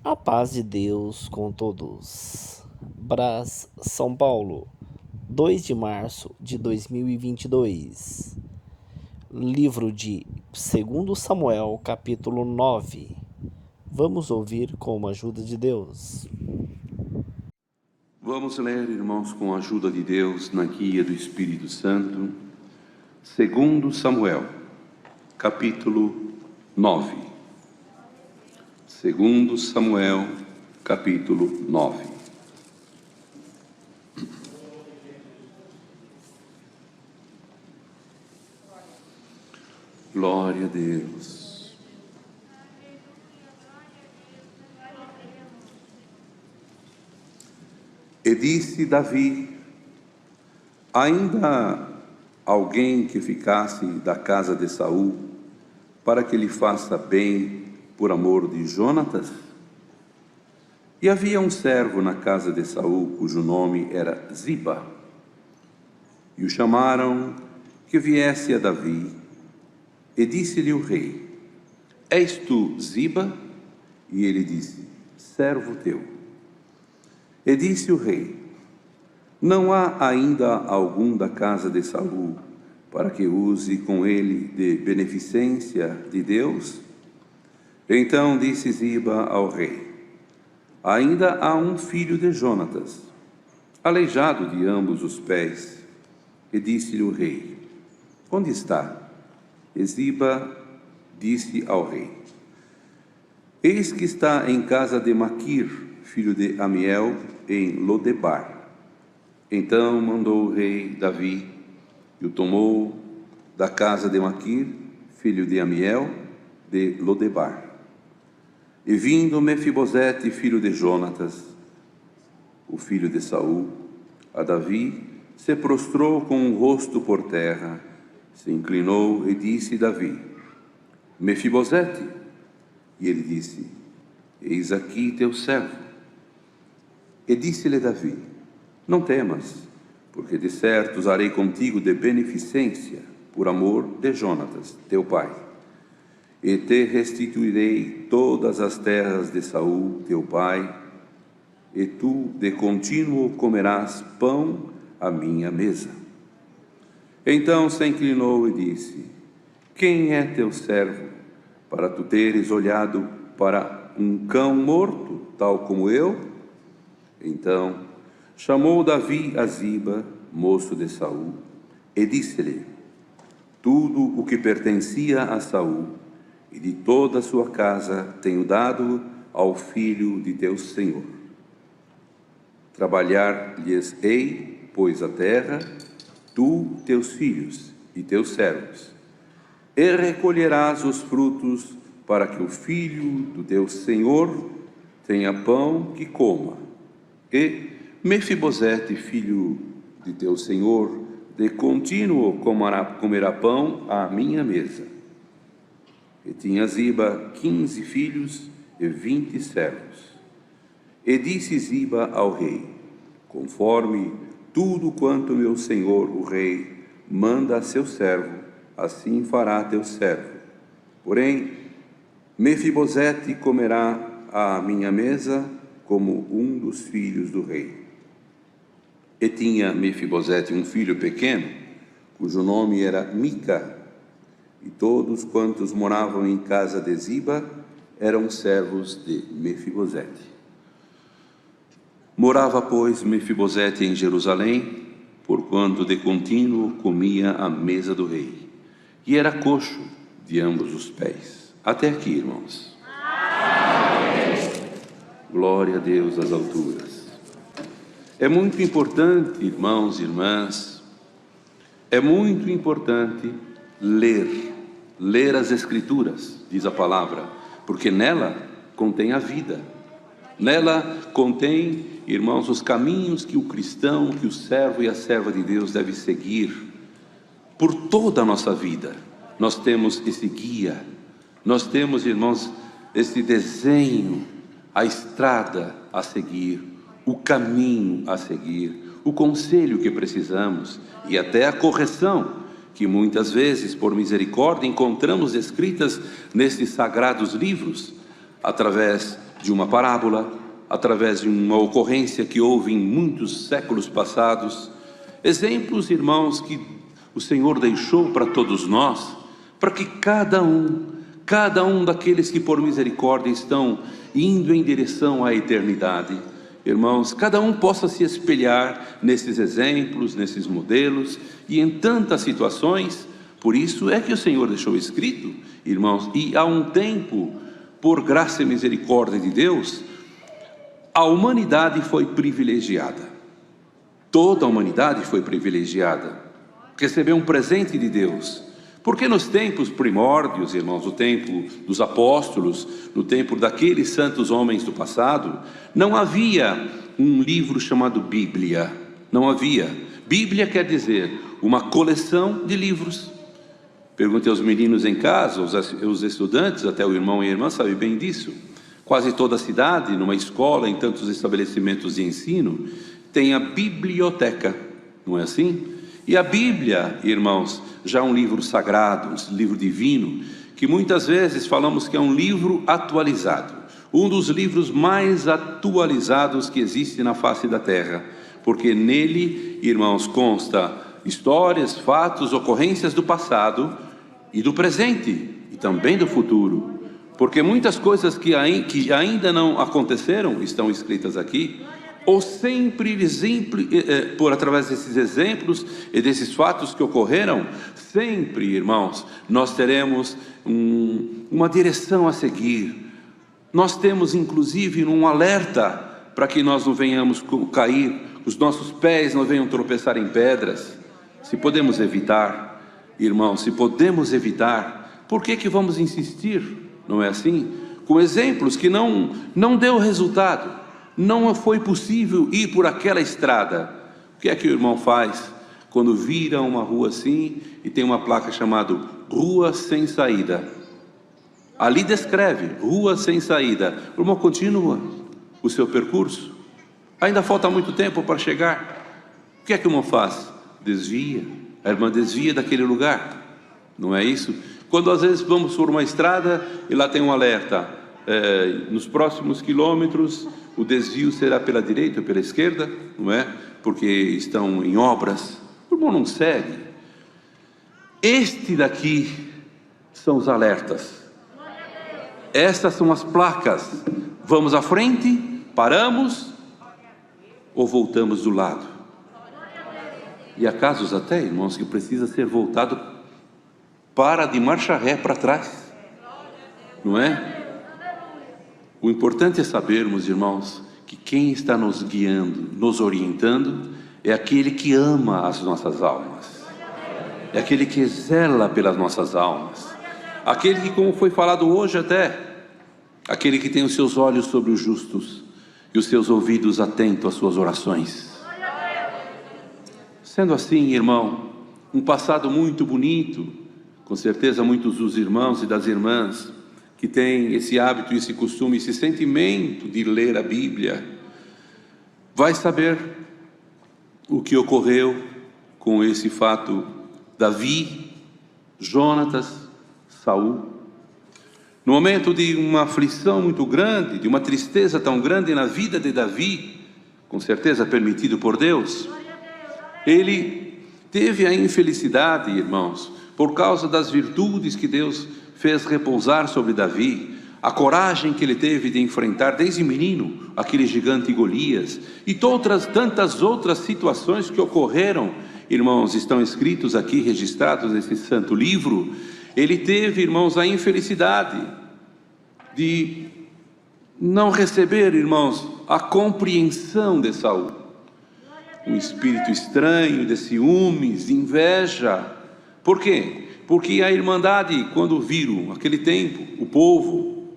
A paz de Deus com todos. Brás, São Paulo, 2 de março de 2022. Livro de 2 Samuel, capítulo 9. Vamos ouvir com a ajuda de Deus. Vamos ler, irmãos, com a ajuda de Deus, na guia do Espírito Santo, 2 Samuel, capítulo 9. 2 Samuel, capítulo 9. Glória a Deus. E disse Davi: ainda alguém que ficasse da casa de Saul, para que lhe faça bem por amor de Jonatas? E havia um servo na casa de Saul, cujo nome era Ziba. E o chamaram que viesse a Davi. E disse-lhe o rei: és tu Ziba? E ele disse: servo teu. E disse o rei: não há ainda algum da casa de Saul, para que use com ele de beneficência de Deus? Então disse Ziba ao rei: ainda há um filho de Jonatas, aleijado de ambos os pés. E disse-lhe o rei: onde está? E Ziba disse ao rei: eis que está em casa de Maquir, filho de Amiel, em Lodebar. Então mandou o rei Davi, e o tomou da casa de Maquir, filho de Amiel, de Lodebar. E vindo Mefibosete, filho de Jonatas, o filho de Saul, a Davi, se prostrou com o rosto por terra, se inclinou e disse Davi: Mefibosete. E ele disse: eis aqui teu servo. E disse-lhe Davi: não temas, porque de certo usarei contigo de beneficência, por amor de Jonatas, teu pai. E te restituirei todas as terras de Saul, teu pai, e tu de contínuo comerás pão à minha mesa. Então se inclinou e disse: quem é teu servo, para tu teres olhado para um cão morto, tal como eu? Então chamou Davi a Ziba, moço de Saul, e disse-lhe: tudo o que pertencia a Saul e de toda a sua casa tenho dado ao filho de teu senhor. Trabalhar-lhes-ei, pois, a terra, tu, teus filhos e teus servos, e recolherás os frutos, para que o filho do teu senhor tenha pão que coma. E Mefibosete, filho de teu senhor, de contínuo comerá pão à minha mesa. E tinha Ziba 15 filhos e 20 servos. E disse Ziba ao rei: conforme tudo quanto meu senhor o rei manda a seu servo, assim fará teu servo. Porém, Mefibosete comerá à minha mesa como um dos filhos do rei. E tinha Mefibosete um filho pequeno, cujo nome era Mica, e todos quantos moravam em casa de Ziba eram servos de Mefibosete. Morava, pois, Mefibosete em Jerusalém, porquanto de contínuo comia à mesa do rei, e era coxo de ambos os pés. Até aqui, irmãos. Glória a Deus nas alturas. É muito importante, irmãos e irmãs, é muito importante ler as Escrituras, diz a palavra, porque nela contém a vida. Nela contém, irmãos, os caminhos que o cristão, que o servo e a serva de Deus deve seguir por toda a nossa vida. Nós temos esse guia, nós temos, irmãos, esse desenho, a estrada a seguir, o caminho a seguir, o conselho que precisamos e até a correção que muitas vezes, por misericórdia, encontramos escritas nesses sagrados livros, através de uma parábola, através de uma ocorrência que houve em muitos séculos passados. Exemplos, irmãos, que o Senhor deixou para todos nós, para que cada um daqueles que por misericórdia estão indo em direção à eternidade, irmãos, cada um possa se espelhar nesses exemplos, nesses modelos e em tantas situações. Por isso é que o Senhor deixou escrito, irmãos, e há um tempo, por graça e misericórdia de Deus, a humanidade foi privilegiada. Toda a humanidade foi privilegiada, recebeu um presente de Deus. Porque nos tempos primórdios, irmãos, no tempo dos apóstolos, no tempo daqueles santos homens do passado, não havia um livro chamado Bíblia. Não havia. Bíblia quer dizer uma coleção de livros. Perguntei aos meninos em casa, os estudantes, até o irmão e a irmã sabem bem disso. Quase toda a cidade, numa escola, em tantos estabelecimentos de ensino, tem a biblioteca, não é assim? E a Bíblia, irmãos, já é um livro sagrado, um livro divino, que muitas vezes falamos que é um livro atualizado, um dos livros mais atualizados que existe na face da terra, porque nele, irmãos, consta histórias, fatos, ocorrências do passado e do presente e também do futuro, porque muitas coisas que ainda não aconteceram estão escritas aqui, ou sempre, por através desses exemplos e desses fatos que ocorreram, sempre, irmãos, nós teremos uma direção a seguir. Nós temos inclusive um alerta para que nós não venhamos cair, os nossos pés não venham tropeçar em pedras. Se podemos evitar, irmãos, se podemos evitar, por que vamos insistir, não é assim? Com exemplos que não deu resultado. Não foi possível ir por aquela estrada. O que é que o irmão faz quando vira uma rua assim e tem uma placa chamada Rua Sem Saída? Ali descreve, Rua Sem Saída. O irmão continua o seu percurso. Ainda falta muito tempo para chegar. O que é que o irmão faz? Desvia. A irmã desvia daquele lugar. Não é isso? Quando às vezes vamos por uma estrada e lá tem um alerta. Nos próximos quilômetros o desvio será pela direita ou pela esquerda, não é? Porque estão em obras. O irmão não segue. Este daqui são os alertas. Estas são as placas. Vamos à frente, paramos ou voltamos do lado. E há casos até, irmãos, que precisa ser voltado para de marcha ré para trás, não é? O importante é sabermos, irmãos, que quem está nos guiando, nos orientando, é aquele que ama as nossas almas, é aquele que zela pelas nossas almas, aquele que, como foi falado hoje até, aquele que tem os seus olhos sobre os justos e os seus ouvidos atentos às suas orações. Sendo assim, irmão, um passado muito bonito, com certeza muitos dos irmãos e das irmãs que têm esse hábito, esse costume, esse sentimento de ler a Bíblia, vai saber o que ocorreu com esse fato. Davi, Jonatas, Saul, no momento de uma aflição muito grande, de uma tristeza tão grande na vida de Davi, com certeza permitido por Deus, ele teve a infelicidade, irmãos, por causa das virtudes que Deus fez repousar sobre Davi, a coragem que ele teve de enfrentar desde menino aquele gigante Golias e tantas outras situações que ocorreram, irmãos, estão escritos aqui, registrados nesse santo livro. Ele teve, irmãos, a infelicidade de não receber, irmãos, a compreensão de Saul, um espírito estranho de ciúmes, de inveja. Por quê? Porque a irmandade, quando viram, aquele tempo, o povo,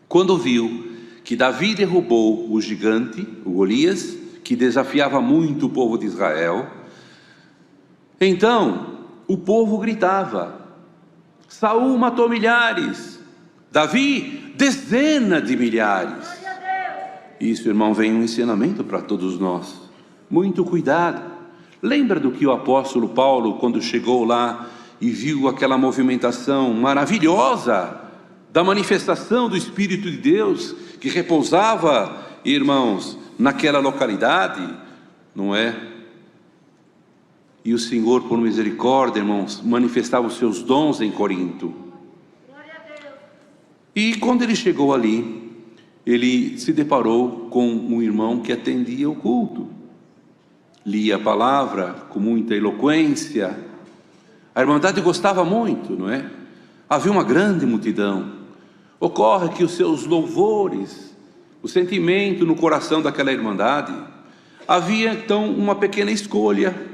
quando viu que Davi derrubou o gigante, o Golias, que desafiava muito o povo de Israel, então o povo gritava: Saul matou milhares, Davi dezenas de milhares. Isso, irmão, vem um ensinamento para todos nós. Muito cuidado. Lembra do que o apóstolo Paulo, quando chegou lá e viu aquela movimentação maravilhosa da manifestação do Espírito de Deus que repousava, irmãos, naquela localidade, não é? E o Senhor, por misericórdia, irmãos, manifestava os seus dons em Corinto. E quando ele chegou ali, ele se deparou com um irmão que atendia o culto, lia a palavra com muita eloquência. A irmandade gostava muito, não é? Havia uma grande multidão. Ocorre que os seus louvores, o sentimento no coração daquela irmandade, havia então uma pequena escolha,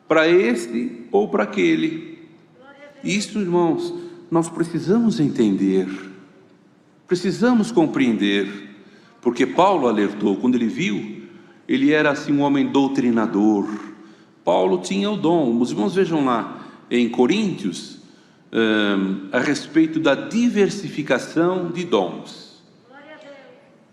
para este ou para aquele. Isso, irmãos, nós precisamos entender, precisamos compreender, porque Paulo alertou, quando ele viu, ele era assim um homem doutrinador. Paulo tinha o dom. Os irmãos vejam lá em Coríntios, a respeito da diversificação de dons.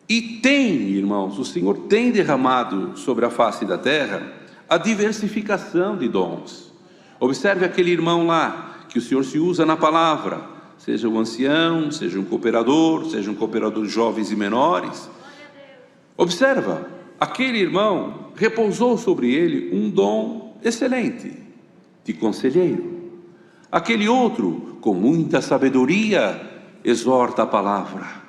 E tem, irmãos, o Senhor tem derramado sobre a face da terra a diversificação de dons. Observe aquele irmão lá, que o Senhor se usa na palavra, seja um ancião, seja um cooperador de jovens e menores. Observa, aquele irmão repousou sobre ele um dom excelente, de conselheiro. Aquele outro, com muita sabedoria, exorta a palavra.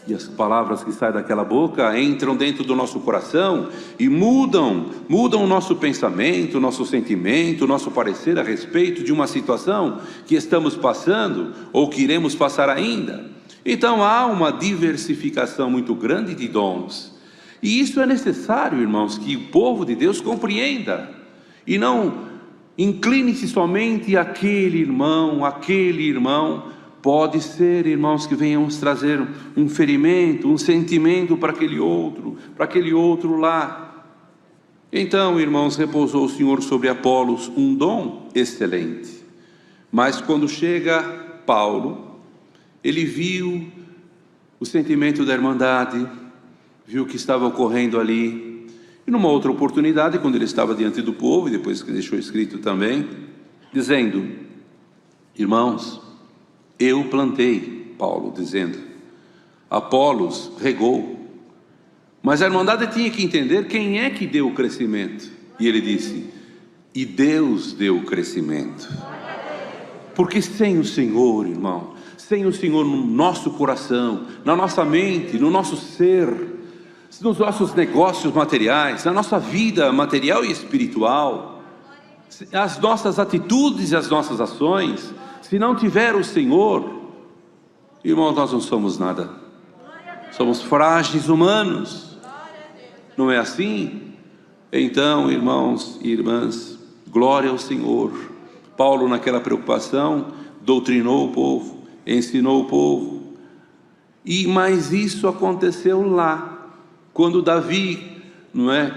E as palavras que saem daquela boca entram dentro do nosso coração e mudam o nosso pensamento, o nosso sentimento, o nosso parecer a respeito de uma situação que estamos passando ou que iremos passar ainda. Então há uma diversificação muito grande de dons. E isso é necessário, irmãos, que o povo de Deus compreenda. E não incline-se somente àquele irmão. Pode ser, irmãos, que venhamos trazer um ferimento, um sentimento para aquele outro lá. Então, irmãos, repousou o Senhor sobre Apolos um dom excelente. Mas quando chega Paulo, ele viu o sentimento da irmandade, viu o que estava ocorrendo ali. E numa outra oportunidade, quando ele estava diante do povo, e depois que deixou escrito também, dizendo: irmãos, eu plantei, Paulo dizendo, Apolos regou, mas a irmandade tinha que entender quem é que deu o crescimento. E ele disse: e Deus deu o crescimento. Porque sem o Senhor, irmão, sem o Senhor no nosso coração, na nossa mente, no nosso ser, nos nossos negócios materiais, na nossa vida material e espiritual, as nossas atitudes e as nossas ações, se não tiver o Senhor, irmãos, nós não somos nada. Somos frágeis humanos. Não é assim? Então, irmãos e irmãs, glória ao Senhor. Paulo, naquela preocupação, doutrinou o povo, ensinou o povo. Mas isso aconteceu lá, quando Davi, não é,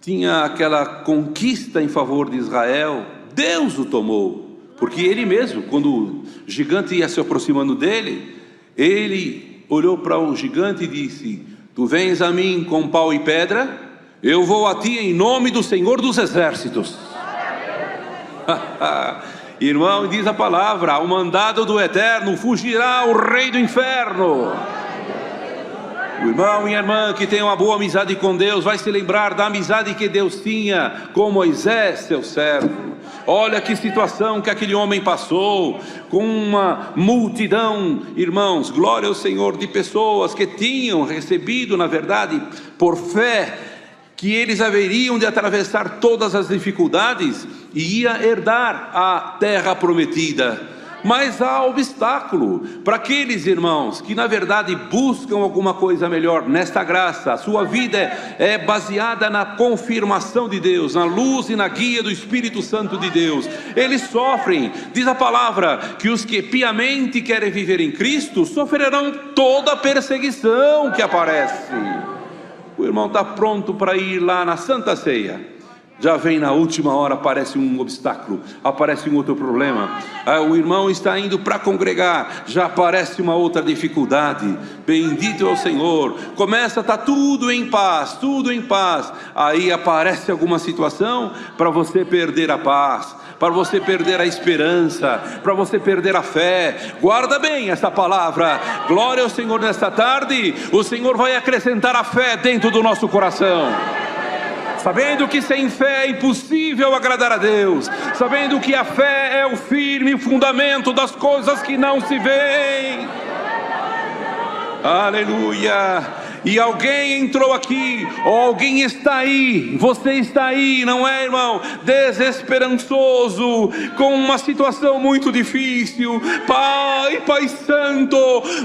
tinha aquela conquista em favor de Israel. Deus o tomou. Porque ele mesmo, quando o gigante ia se aproximando dele, ele olhou para o gigante e disse: tu vens a mim com pau e pedra, eu vou a ti em nome do Senhor dos Exércitos. Irmão, diz a palavra: ao mandado do Eterno fugirá o rei do inferno. O irmão e a irmã que tem uma boa amizade com Deus vai se lembrar da amizade que Deus tinha com Moisés, seu servo. Olha que situação que aquele homem passou, com uma multidão, irmãos, glória ao Senhor, de pessoas que tinham recebido, na verdade, por fé, que eles haveriam de atravessar todas as dificuldades e ia herdar a terra prometida. Mas há obstáculo para aqueles irmãos que na verdade buscam alguma coisa melhor nesta graça. A sua vida é baseada na confirmação de Deus, na luz e na guia do Espírito Santo de Deus. Eles sofrem, diz a palavra, que os que piamente querem viver em Cristo sofrerão toda a perseguição que aparece. O irmão está pronto para ir lá na Santa Ceia. Já vem na última hora, aparece um obstáculo, aparece um outro problema. O irmão está indo para congregar, já aparece uma outra dificuldade. Bendito é o Senhor. Começa a estar tudo em paz, tudo em paz. Aí aparece alguma situação para você perder a paz, para você perder a esperança, para você perder a fé. Guarda bem esta palavra. Glória ao Senhor nesta tarde. O Senhor vai acrescentar a fé dentro do nosso coração. Sabendo que sem fé é impossível agradar a Deus, sabendo que a fé é o firme fundamento das coisas que não se veem. Aleluia. E alguém entrou aqui, ou alguém está aí, você está aí, não é, irmão? Desesperançoso, com uma situação muito difícil. Pai Santo,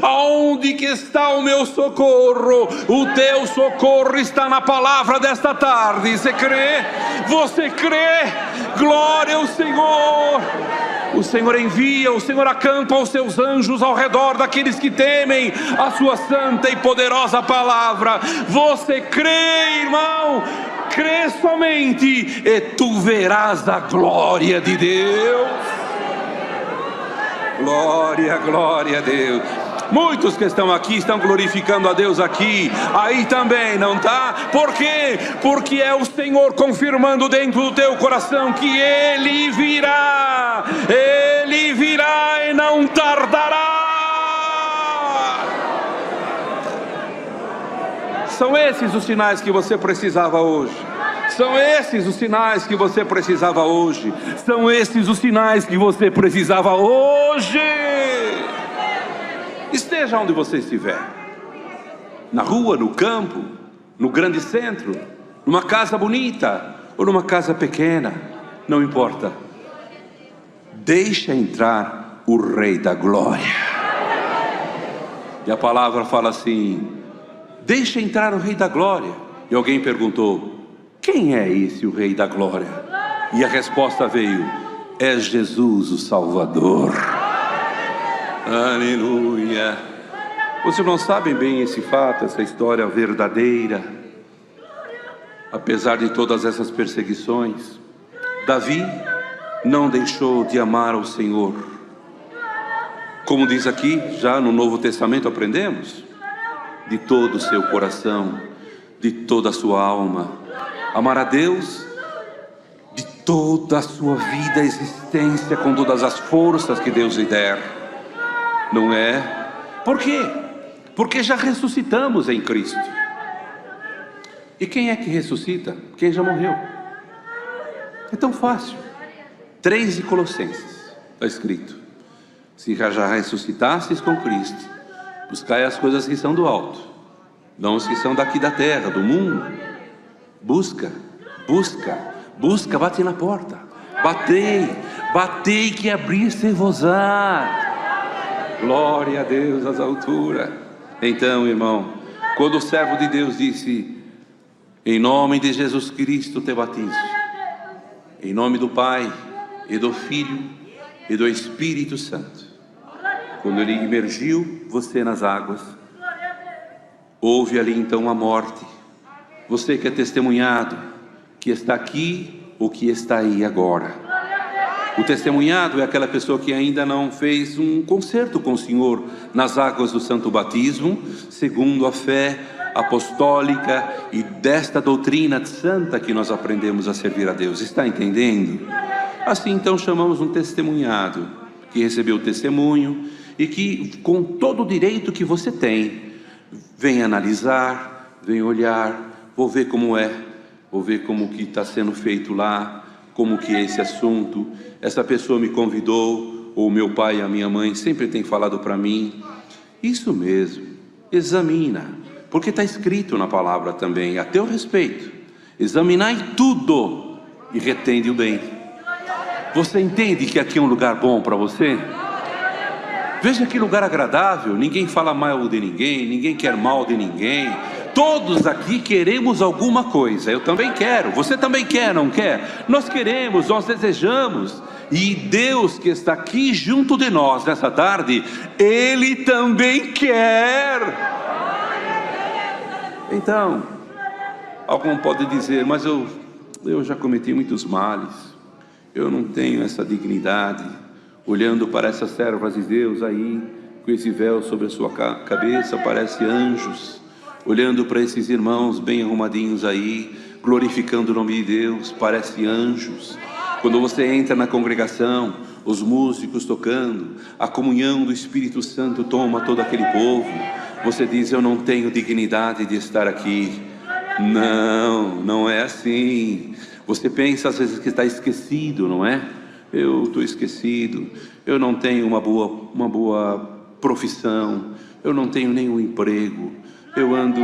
aonde que está o meu socorro? O teu socorro está na palavra desta tarde. Você crê? Você crê? Glória ao Senhor. O Senhor envia, o Senhor acampa os seus anjos ao redor daqueles que temem a sua santa e poderosa palavra. Você crê, irmão? Crê somente e tu verás a glória de Deus. Glória, glória a Deus. Muitos que estão aqui estão glorificando a Deus aqui, aí também, não tá? Por quê? Porque é o Senhor confirmando dentro do teu coração que Ele virá e não tardará. São esses os sinais que você precisava hoje. São esses os sinais que você precisava hoje. São esses os sinais que você precisava hoje. Esteja onde você estiver, na rua, no campo, no grande centro, numa casa bonita ou numa casa pequena, não importa. Deixa entrar o Rei da Glória. E a palavra fala assim: deixa entrar o Rei da Glória. E alguém perguntou: quem é esse o Rei da Glória? E a resposta veio: é Jesus o Salvador. Aleluia. Vocês não sabem bem esse fato, essa história verdadeira. Apesar de todas essas perseguições, Davi não deixou de amar ao Senhor. Como diz aqui, já no Novo Testamento aprendemos: de todo o seu coração, de toda a sua alma. Amar a Deus de toda a sua vida, existência, com todas as forças que Deus lhe der. Não é? Por quê? Porque já ressuscitamos em Cristo. E quem é que ressuscita? Quem já morreu. É tão fácil. 3 de Colossenses está escrito: se já ressuscitastes com Cristo, buscai as coisas que são do alto, não as que são daqui da terra, do mundo. Busca, bate na porta. Batei que abrisse-vos-á. Glória a Deus às alturas. Então, irmão, quando o servo de Deus disse: em nome de Jesus Cristo te batizo, em nome do Pai e do Filho e do Espírito Santo. Quando ele imergiu você nas águas, houve ali então a morte. Você que é testemunhado, que está aqui ou que está aí agora. O testemunhado é aquela pessoa que ainda não fez um concerto com o Senhor nas águas do santo batismo, segundo a fé apostólica e desta doutrina santa que nós aprendemos a servir a Deus. Está entendendo? Assim então chamamos um testemunhado, que recebeu o testemunho e que, com todo o direito que você tem, vem analisar, vem olhar, vou ver como é, vou ver como que está sendo feito lá, como que é esse assunto. Essa pessoa me convidou, ou meu pai e a minha mãe sempre têm falado para mim. Isso mesmo, examina, porque está escrito na palavra também, a teu respeito: examinai tudo e retende o bem. Você entende que aqui é um lugar bom para você? Veja que lugar agradável, ninguém fala mal de ninguém, ninguém quer mal de ninguém. Todos aqui queremos alguma coisa. Eu também quero, você também quer, não quer? Nós queremos, nós desejamos. E Deus que está aqui junto de nós nessa tarde, Ele também quer. Então, algum pode dizer: mas eu já cometi muitos males, eu não tenho essa dignidade. Olhando para essas servas de Deus aí, com esse véu sobre a sua cabeça, parece anjos. Olhando para esses irmãos bem arrumadinhos aí, glorificando o nome de Deus, parece anjos. Quando você entra na congregação, os músicos tocando, a comunhão do Espírito Santo toma todo aquele povo. Você diz: eu não tenho dignidade de estar aqui. Não, não é assim. Você pensa às vezes que está esquecido, não é? Eu estou esquecido, eu não tenho uma boa profissão, eu não tenho nenhum emprego, eu ando...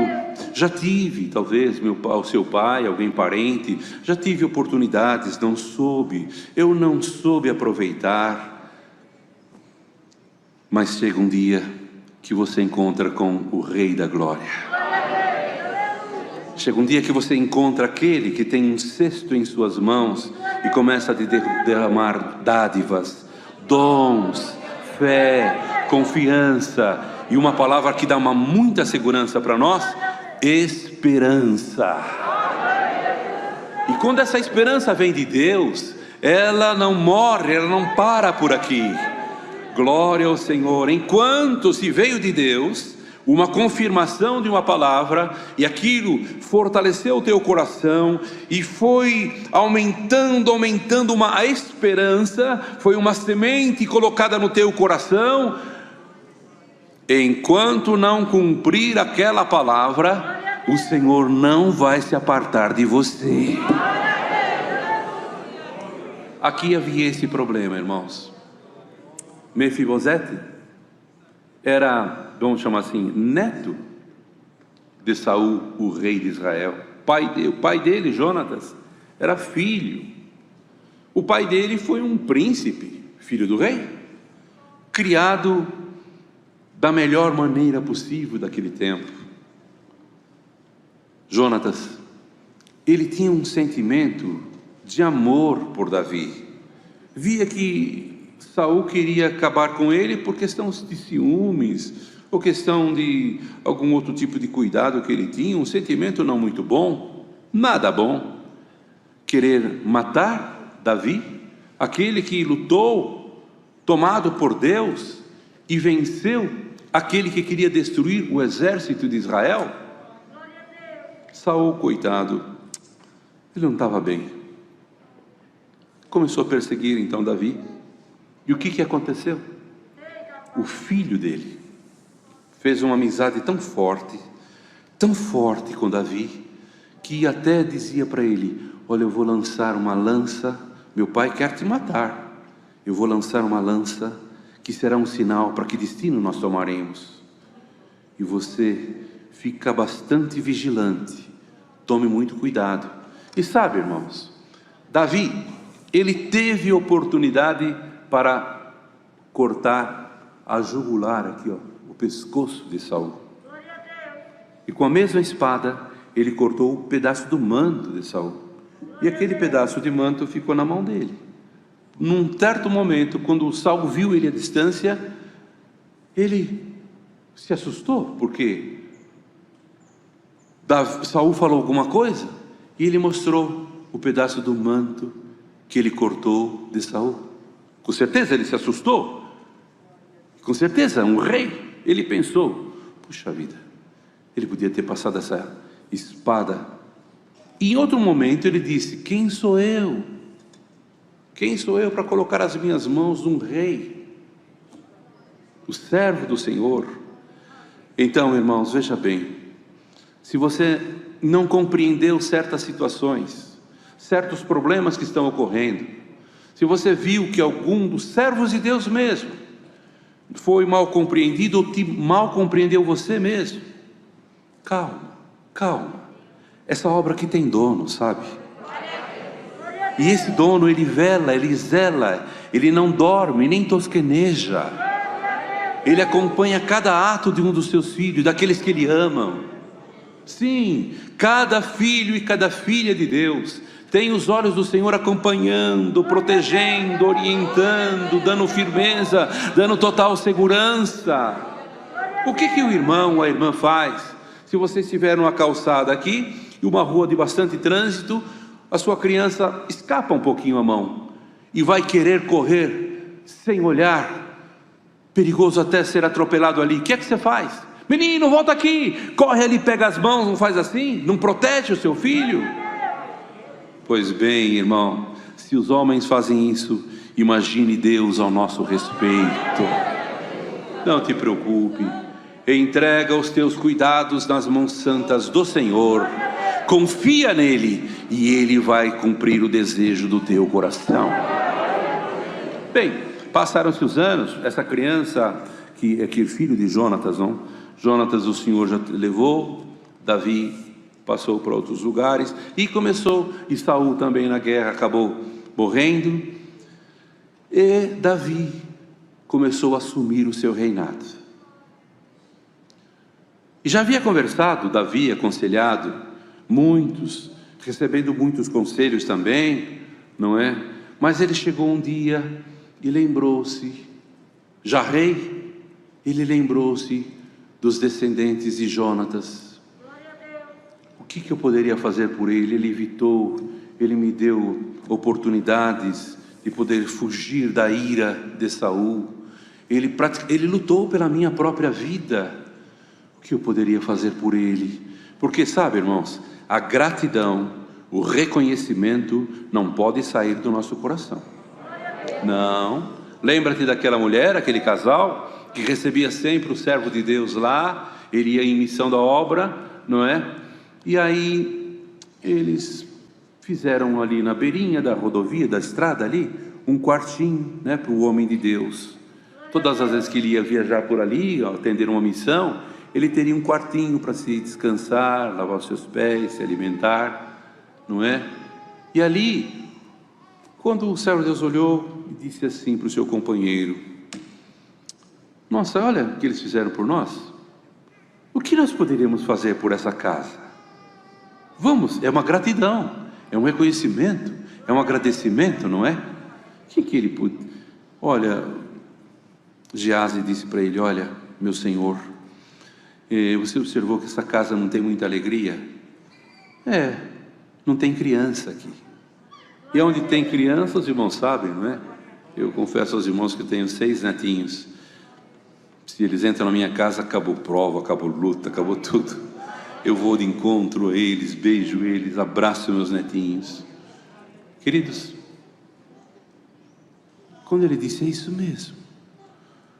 Já tive, talvez, o seu pai, alguém parente, já tive oportunidades, eu não soube aproveitar. Mas chega um dia que você encontra com o Rei da Glória. Chega um dia que você encontra aquele que tem um cesto em suas mãos e começa a derramar dádivas, dons, fé, confiança e uma palavra que dá muita segurança para nós: esperança. E quando essa esperança vem de Deus, ela não morre, ela não para por aqui. Glória ao Senhor. Enquanto se veio de Deus uma confirmação de uma palavra, e aquilo fortaleceu o teu coração, e foi aumentando a esperança, foi uma semente colocada no teu coração. Enquanto não cumprir aquela palavra, o Senhor não vai se apartar de você. Aqui havia esse problema, irmãos. Mefibosete era, vamos chamar assim, neto de Saul, o rei de Israel. O pai dele, Jonatas, era filho. O pai dele foi um príncipe, filho do rei, criado da melhor maneira possível daquele tempo. Jonatas, ele tinha um sentimento de amor por Davi. Via que Saul queria acabar com ele por questão de ciúmes, ou questão de algum outro tipo de cuidado que ele tinha, um sentimento não muito bom, nada bom. Querer matar Davi, aquele que lutou, tomado por Deus, e venceu aquele que queria destruir o exército de Israel. Saul, coitado, ele não estava bem. Começou a perseguir então Davi. E o que aconteceu? O filho dele fez uma amizade tão forte com Davi, que até dizia para ele: olha, eu vou lançar uma lança, meu pai quer te matar, eu vou lançar uma lança que será um sinal para que destino nós tomaremos. E você fica bastante vigilante, tome muito cuidado. E sabe, irmãos, Davi, ele teve oportunidade para cortar a jugular aqui, ó, o pescoço de Saul. E com a mesma espada, ele cortou um pedaço do manto de Saul. E aquele pedaço de manto ficou na mão dele. Num certo momento, quando Saul viu ele à distância, ele se assustou, porque Saul falou alguma coisa, e ele mostrou o pedaço do manto que ele cortou de Saul. Com certeza ele se assustou, com certeza um rei, ele pensou: puxa vida, ele podia ter passado essa espada. E em outro momento ele disse: quem sou eu? Quem sou eu para colocar as minhas mãos num rei, o servo do Senhor? Então, irmãos, veja bem, se você não compreendeu certas situações, certos problemas que estão ocorrendo, se você viu que algum dos servos de Deus mesmo foi mal compreendido, ou mal compreendeu você mesmo, calma, essa obra aqui tem dono, sabe? E esse dono, ele vela, ele zela, ele não dorme, nem tosqueneja, ele acompanha cada ato de um dos seus filhos, daqueles que ele ama. Sim, cada filho e cada filha de Deus tem os olhos do Senhor acompanhando, protegendo, orientando, dando firmeza, dando total segurança. O que o irmão ou a irmã faz? Se você estiver numa calçada aqui, e uma rua de bastante trânsito, a sua criança escapa um pouquinho a mão, e vai querer correr, sem olhar, perigoso até ser atropelado ali. O que você faz? Menino, volta aqui, corre ali, pega as mãos, não faz assim? Não protege o seu filho? Pois bem, irmão, Se os homens fazem isso, imagine Deus ao nosso respeito. Não te preocupe, entrega os teus cuidados nas mãos santas do Senhor, confia nele e ele vai cumprir o desejo do teu coração. Bem, passaram-se os anos, essa criança, que é filho de Jonatas, não? Jonatas o Senhor já levou, Davi passou para outros lugares e começou, e Saul também na guerra acabou morrendo, e Davi começou a assumir o seu reinado. E já havia conversado, Davi aconselhado muitos, recebendo muitos conselhos também, não é? Mas ele chegou um dia e lembrou-se, já rei, ele lembrou-se dos descendentes de Jonatas. O que eu poderia fazer por ele? Ele evitou, ele me deu oportunidades de poder fugir da ira de Saul. Ele lutou pela minha própria vida. O que eu poderia fazer por ele? Porque sabe, irmãos, a gratidão, o reconhecimento não pode sair do nosso coração. Não. Lembra-te daquela mulher, aquele casal que recebia sempre o servo de Deus lá, ele ia em missão da obra, não é? E aí eles fizeram ali na beirinha da rodovia, da estrada ali, um quartinho, né, para o homem de Deus. Todas as vezes que ele ia viajar por ali, atender uma missão, ele teria um quartinho para se descansar, lavar os seus pés, se alimentar, não é? E ali, quando o servo de Deus olhou e disse assim para o seu companheiro: nossa, olha o que eles fizeram por nós. O que nós poderíamos fazer por essa casa? Vamos, é uma gratidão, é um reconhecimento, é um agradecimento, não é? O que ele pôde? Olha, Geazi disse para ele: olha, meu senhor, você observou que essa casa não tem muita alegria? Não tem criança aqui. E onde tem criança, os irmãos sabem, não é? Eu confesso aos irmãos que eu tenho 6 netinhos. Se eles entram na minha casa, acabou prova, acabou luta, acabou tudo. Eu vou de encontro a eles, beijo eles, abraço meus netinhos. Queridos, quando ele disse: é isso mesmo,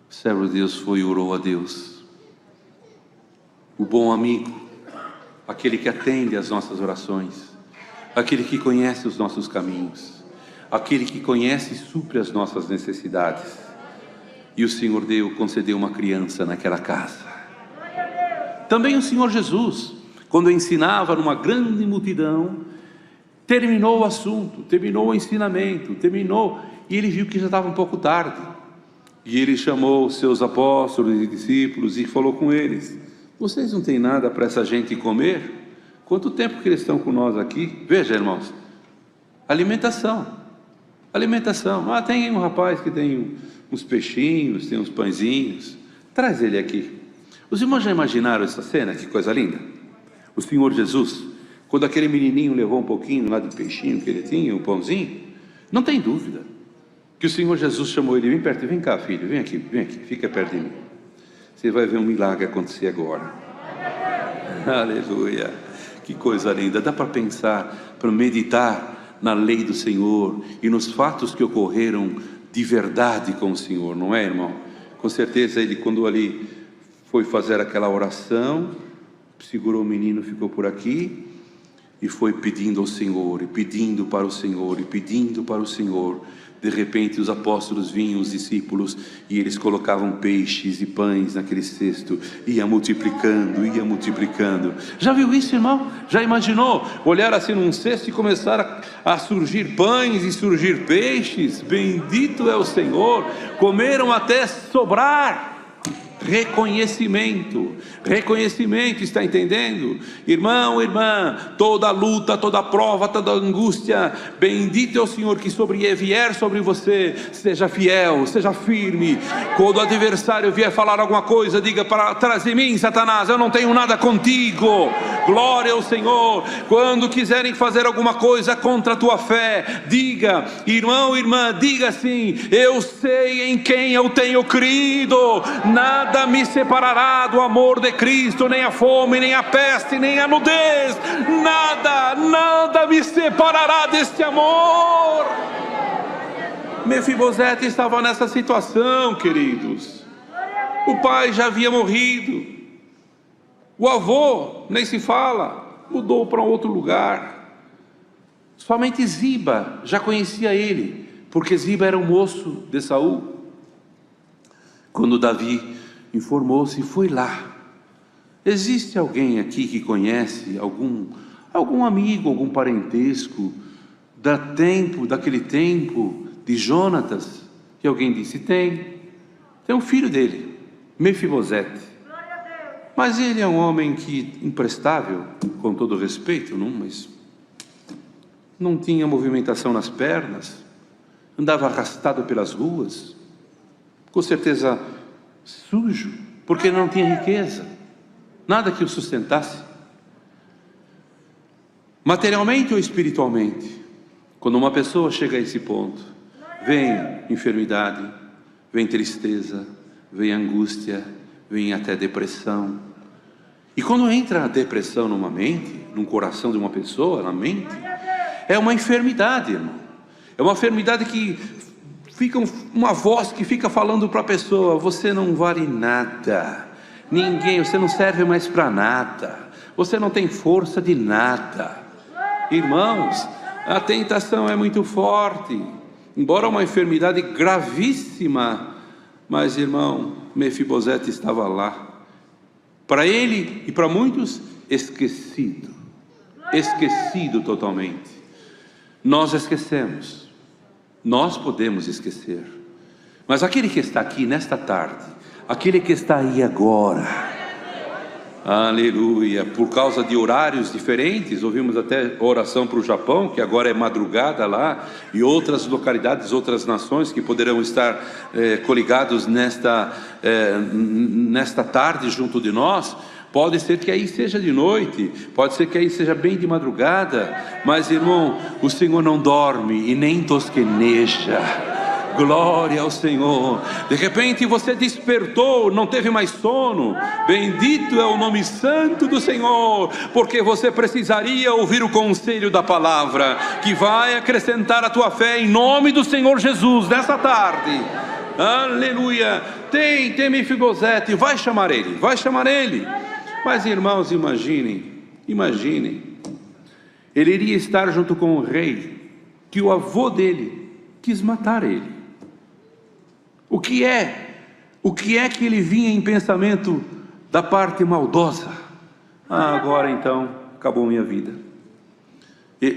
o servo de Deus foi e orou a Deus. O bom amigo, aquele que atende às nossas orações, aquele que conhece os nossos caminhos, aquele que conhece e supre as nossas necessidades. E o Senhor concedeu uma criança naquela casa. Também o Senhor Jesus, quando ensinava numa grande multidão, terminou o assunto, terminou o ensinamento, e ele viu que já estava um pouco tarde. E ele chamou os seus apóstolos e discípulos e falou com eles: vocês não têm nada para essa gente comer? Quanto tempo que eles estão com nós aqui? Veja, irmãos, alimentação. Tem um rapaz que tem uns peixinhos, tem uns pãezinhos, traz ele aqui. Os irmãos já imaginaram essa cena? Que coisa linda. O Senhor Jesus, quando aquele menininho levou um pouquinho lá do peixinho que ele tinha, um pãozinho, não tem dúvida que o Senhor Jesus chamou ele: vem perto, vem cá filho, vem aqui, fica perto de mim. Você vai ver um milagre acontecer agora. Aleluia, que coisa linda. Dá para pensar, para meditar na lei do Senhor e nos fatos que ocorreram de verdade com o Senhor, não é, irmão? Com certeza ele, quando ali foi fazer aquela oração, segurou o menino, ficou por aqui e foi pedindo ao Senhor, e pedindo para o Senhor, e pedindo para o Senhor. De repente os apóstolos vinham, os discípulos, e eles colocavam peixes e pães naquele cesto, ia multiplicando. Já viu isso, irmão? Já imaginou olhar assim num cesto e começar a surgir pães e surgir peixes? Bendito é o Senhor. Comeram até sobrar. Reconhecimento, está entendendo? Irmão, irmã, toda luta, toda prova, toda angústia, bendito é o Senhor que vier sobre você. Seja fiel, seja firme. Quando o adversário vier falar alguma coisa, diga: para trás de mim, Satanás, eu não tenho nada contigo. Glória ao Senhor. Quando quiserem fazer alguma coisa contra a tua fé, diga: irmão, irmã, diga assim: eu sei em quem eu tenho crido. Nada me separará do amor de Cristo, nem a fome, nem a peste, nem a nudez. Nada me separará deste amor. Mefibosete estava nessa situação, queridos. O pai já havia morrido. O avô, nem se fala, mudou para outro lugar. Somente Ziba já conhecia ele, porque Ziba era o moço de Saul. Quando Davi informou-se, foi lá. Existe alguém aqui que conhece algum amigo, algum parentesco daquele tempo de Jonatas? E alguém disse: tem um filho dele, Mefibosete. Mas ele é um homem imprestável, com todo respeito, mas não tinha movimentação nas pernas, andava arrastado pelas ruas, com certeza sujo, porque não tinha riqueza, nada que o sustentasse, materialmente ou espiritualmente. Quando uma pessoa chega a esse ponto, vem enfermidade, vem tristeza, vem angústia, vem até depressão. E quando entra a depressão numa mente, num coração de uma pessoa, na mente, é uma enfermidade, irmão. É uma enfermidade que fica uma voz que fica falando para a pessoa: você não vale nada, você não serve mais para nada, você não tem força de nada. Irmãos, a tentação é muito forte, embora uma enfermidade gravíssima, mas, irmão, Mefibosete estava lá, para ele e para muitos, esquecido totalmente. Nós esquecemos, nós podemos esquecer, mas aquele que está aqui nesta tarde, aquele que está aí agora, aleluia, por causa de horários diferentes, ouvimos até oração para o Japão, que agora é madrugada lá, e outras localidades, outras nações que poderão estar coligados nesta tarde junto de nós. Pode ser que aí seja de noite, pode ser que aí seja bem de madrugada, mas, irmão, o Senhor não dorme e nem tosqueneja. Glória ao Senhor. De repente você despertou, não teve mais sono. Bendito é o nome santo do Senhor, porque você precisaria ouvir o conselho da palavra, que vai acrescentar a tua fé em nome do Senhor Jesus nessa tarde. Aleluia. Tem Mefibosete, vai chamar ele. Mas, irmãos, imaginem, ele iria estar junto com o rei, que o avô dele quis matar ele. O que é que ele vinha em pensamento da parte maldosa? Agora então, acabou minha vida.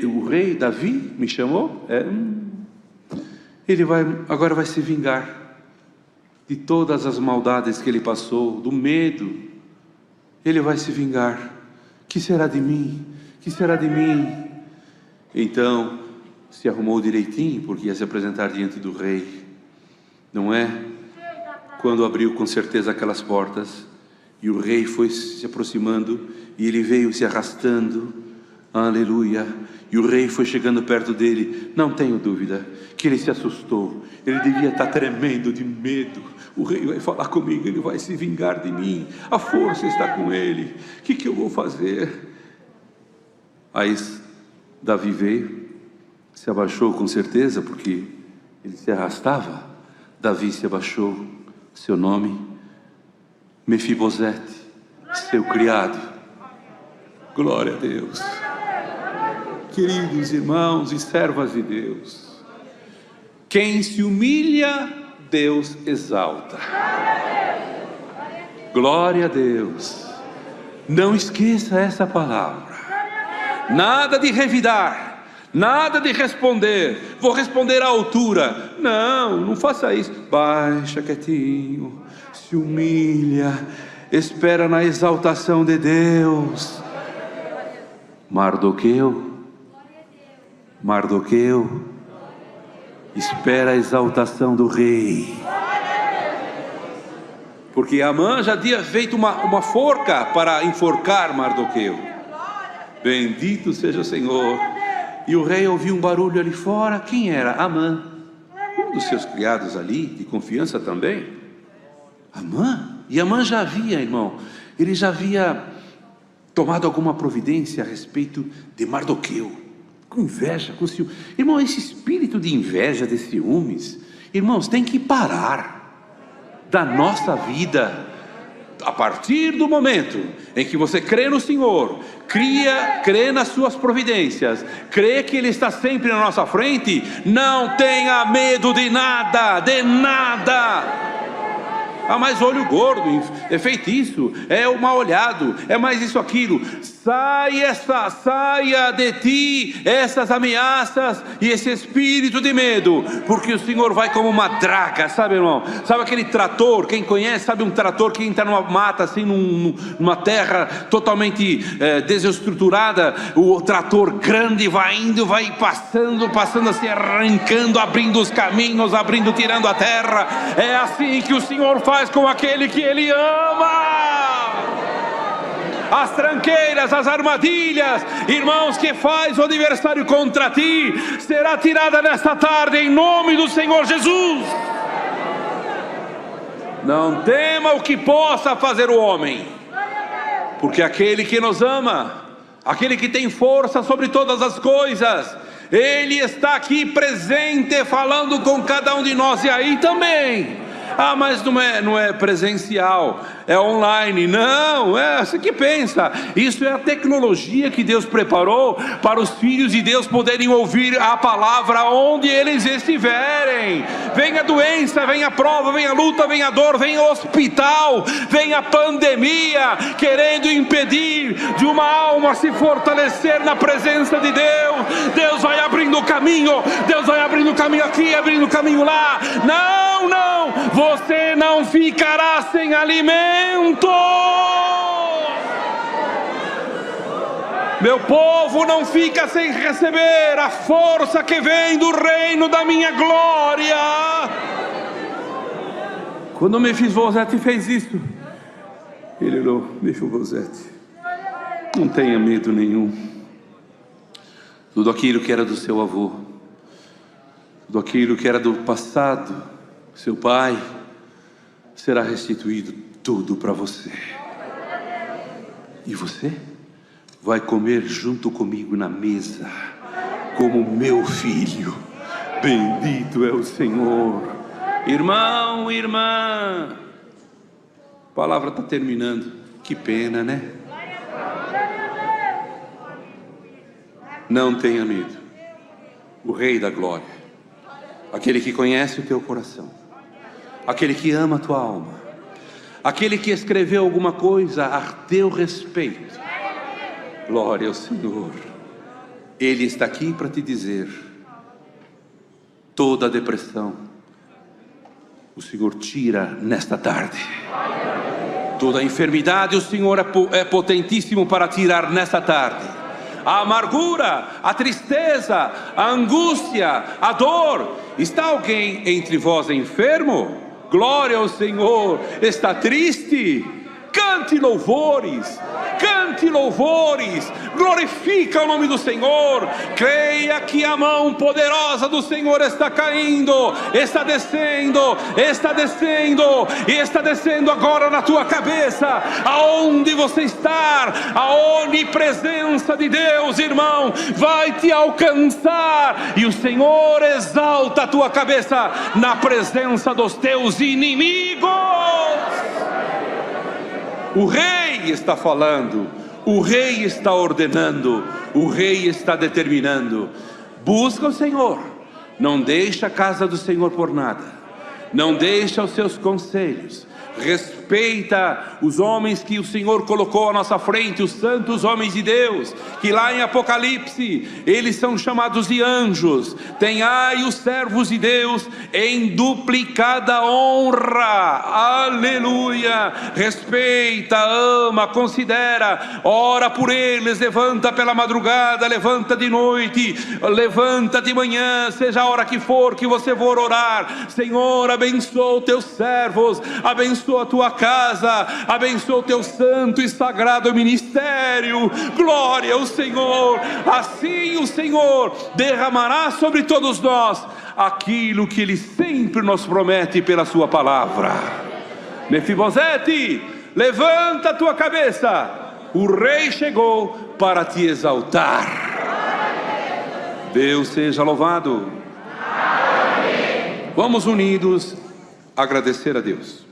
O rei Davi me chamou, ele agora vai se vingar de todas as maldades que ele passou, do medo. Ele vai se vingar. Que será de mim? Então se arrumou direitinho, porque ia se apresentar diante do rei, não é? Quando abriu com certeza aquelas portas, e o rei foi se aproximando, e ele veio se arrastando, aleluia, e o rei foi chegando perto dele. Não tenho dúvida que ele se assustou, ele devia estar tremendo de medo. O rei vai falar comigo, ele vai se vingar de mim, a força está com ele, o que eu vou fazer? Aí Davi veio, se abaixou com certeza, porque ele se arrastava. Davi se abaixou, seu nome, Mefibosete, seu criado. Glória a Deus. Queridos irmãos e servas de Deus, quem se humilha, Deus exalta. Glória a Deus. Não esqueça essa palavra. Nada de revidar, nada de responder, vou responder à altura. Não faça isso. Baixa quietinho, se humilha, espera na exaltação de Deus. Mardoqueu, espera a exaltação do rei. Porque Amã já tinha feito uma forca para enforcar Mardoqueu. Bendito seja o Senhor. E o rei ouviu um barulho ali fora. Quem era? Amã, um dos seus criados ali, de confiança também. Amã. E Amã já havia, irmão, ele já havia tomado alguma providência a respeito de Mardoqueu, com inveja, com ciúmes. Irmão, esse espírito de inveja, de ciúmes, Irmãos, tem que parar da nossa vida. A partir do momento em que você crê no Senhor, crê nas suas providências, crê que Ele está sempre na nossa frente, não tenha medo de nada, de nada. Ah, mas olho gordo, é feitiço, é o mal olhado, é mais isso, aquilo. Saia de ti essas ameaças e esse espírito de medo, porque o Senhor vai como uma draga, sabe, irmão? Sabe aquele trator, quem conhece, sabe um trator que entra numa mata, assim, numa terra totalmente desestruturada, o trator grande vai indo, vai passando assim, arrancando, abrindo os caminhos, tirando a terra. É assim que o Senhor faz com aquele que Ele ama. As tranqueiras, as armadilhas, irmãos, que faz o adversário contra ti, será tirada nesta tarde em nome do Senhor Jesus. Não tema o que possa fazer o homem, porque aquele que nos ama, aquele que tem força sobre todas as coisas, Ele está aqui presente, falando com cada um de nós. E aí também, ah, mas não é presencial, é online. Não, você que pensa, isso é a tecnologia que Deus preparou para os filhos de Deus poderem ouvir a palavra onde eles estiverem. Vem a doença, vem a prova, vem a luta, vem a dor, vem o hospital, vem a pandemia, querendo impedir de uma alma se fortalecer na presença de Deus. Deus vai abrindo o caminho, Deus vai abrindo o caminho aqui, abrindo o caminho lá. Não, você não ficará sem alimento. Meu povo não fica sem receber a força que vem do reino da minha glória. Quando Mefibosete fez isso, ele olhou: Mefibosete, não tenha medo nenhum. Tudo aquilo que era do seu avô, tudo aquilo que era do passado, seu pai, será restituído tudo para você. E você vai comer junto comigo na mesa, como meu filho. Bendito é o Senhor. Irmão, irmã, a palavra está terminando. Que pena, né? Não tenha medo. O Rei da Glória, aquele que conhece o teu coração, aquele que ama a tua alma, aquele que escreveu alguma coisa a teu respeito, glória ao Senhor, Ele está aqui para te dizer: toda a depressão o Senhor tira nesta tarde, toda a enfermidade o Senhor é potentíssimo para tirar nesta tarde. A amargura, a tristeza, a angústia, a dor. Está alguém entre vós enfermo? Glória ao Senhor. Está triste? Cante louvores, glorifica o nome do Senhor. Creia que a mão poderosa do Senhor está caindo, está descendo e está descendo agora na tua cabeça. Aonde você está, a onipresença de Deus, irmão, vai te alcançar, e o Senhor exalta a tua cabeça na presença dos teus inimigos. O Rei está falando, o Rei está ordenando, o Rei está determinando. Busca o Senhor, não deixa a casa do Senhor por nada, não deixa os seus conselhos, respeita os homens que o Senhor colocou à nossa frente, os santos homens de Deus, que lá em Apocalipse eles são chamados de anjos. Tenhai os servos de Deus em duplicada honra, aleluia. Respeita, ama, considera, ora por eles, levanta pela madrugada, levanta de noite, levanta de manhã, seja a hora que for que você for orar. Senhor, abençoa os teus servos, abençoa a tua casa, abençoa o teu santo e sagrado ministério. Glória ao Senhor. Assim o Senhor derramará sobre todos nós aquilo que Ele sempre nos promete pela sua palavra. Mefibosete, levanta a tua cabeça, o Rei chegou para te exaltar. Deus seja louvado. Vamos unidos agradecer a Deus.